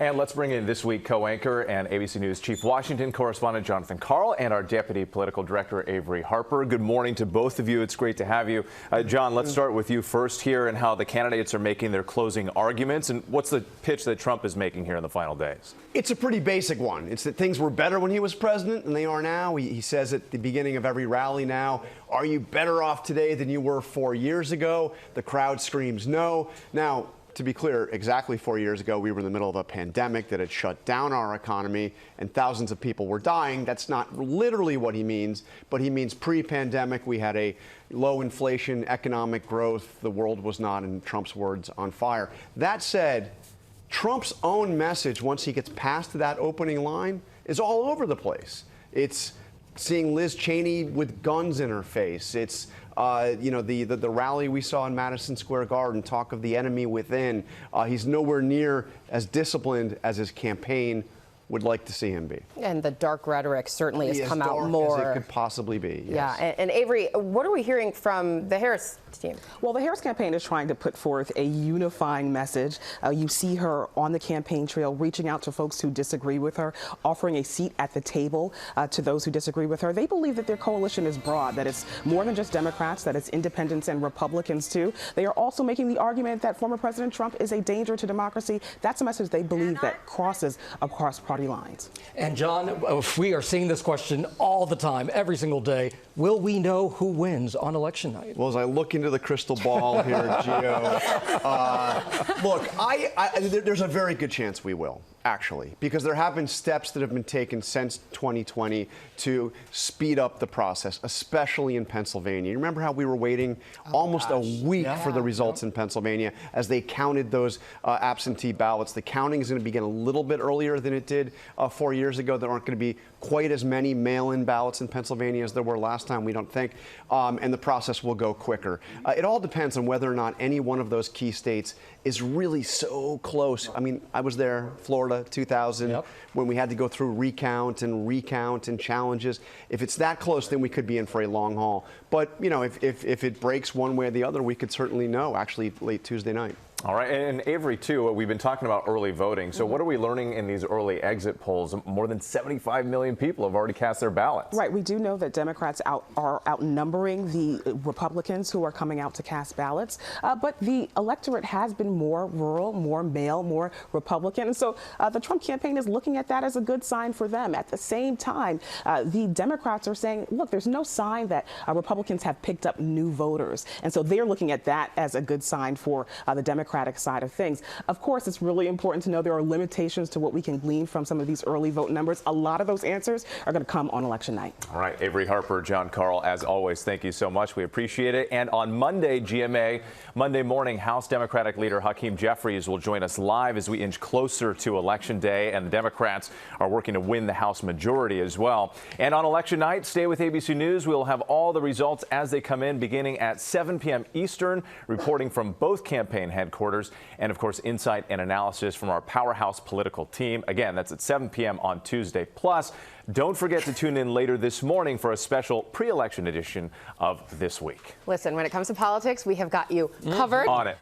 And let's bring in this week co-anchor and ABC News Chief Washington Correspondent Jonathan Karl and our Deputy Political Director Averi Harper. Good morning to both of you. It's great to have you. John, let's start with you first here and how the candidates are making their closing arguments. And what's the pitch that Trump is making here in the final days? It's a pretty basic one. It's that things were better when he was president than they are now. He says at the beginning of every rally now, are you better off today than you were 4 years ago? The crowd screams no. Now, to be clear, exactly 4 years ago, we were in the middle of a pandemic that had shut down our economy and thousands of people were dying. That's not literally what he means, but he means pre-pandemic. We had a low inflation, economic growth. The world was not, in Trump's words, on fire. That said, Trump's own message, once he gets past that opening line, is all over the place. It's seeing Liz Cheney with guns in her face. It's the rally we saw in Madison Square Garden, talk of the enemy within. He's nowhere near as disciplined as his campaign would like to see him be. And the dark rhetoric certainly has come out more. As it could possibly be. Yes. Yeah, and Averi, what are we hearing from the Harris team? Well, the Harris campaign is trying to put forth a unifying message. You see her on the campaign trail reaching out to folks who disagree with her, offering a seat at the table to those who disagree with her. They believe that their coalition is broad, that it's more than just Democrats, that it's independents and Republicans too. They are also making the argument that former President Trump is a danger to democracy. That's a message they believe that crosses across party lines. And John, we are seeing this question all the time, every single day. Will we know who wins on election night? Well, as I look into the crystal ball here, Gio, look, there's a very good chance we will, actually, because there have been steps that have been taken since 2020 to speed up the process, especially in Pennsylvania. You remember how we were waiting almost a week for the results in Pennsylvania as they counted those absentee ballots. The counting is going to begin a little bit earlier than it did 4 years ago. There aren't going to be quite as many mail-in ballots in Pennsylvania as there were last time, we don't think, and the process will go quicker. It all depends on whether or not any one of those key states is really so close. I mean, I was there, Florida, 2000, when we had to go through recount and challenges. If it's that close, then we could be in for a long haul. But, you know, if it breaks one way or the other, we could certainly know, actually, late Tuesday night. All right, and Averi, too, we've been talking about early voting. So what are we learning in these early exit polls? More than 75 million people have already cast their ballots. Right, we do know that Democrats are outnumbering the Republicans who are coming out to cast ballots, but the electorate has been more rural, more male, more Republican. And so the Trump campaign is looking at that as a good sign for them. At the same time, the Democrats are saying, look, there's no sign that Republicans have picked up new voters. And so they're looking at that as a good sign for the Democratic side of things. Of course, it's really important to know there are limitations to what we can glean from some of these early vote numbers. A lot of those answers are going to come on election night. All right, Averi Harper, John Karl, as always, thank you so much. We appreciate it. And on Monday, GMA, Monday morning, House Democratic leader Hakeem Jeffries will join us live as we inch closer to Election Day, and the Democrats are working to win the House majority as well. And on election night, stay with ABC News. We'll have all the results as they come in, beginning at 7 p.m. Eastern, reporting from both campaign headquarters. And, of course, insight and analysis from our powerhouse political team. Again, that's at 7 p.m. on Tuesday. Plus, don't forget to tune in later this morning for a special pre-election edition of This Week. Listen, when it comes to politics, we have got you covered. On it.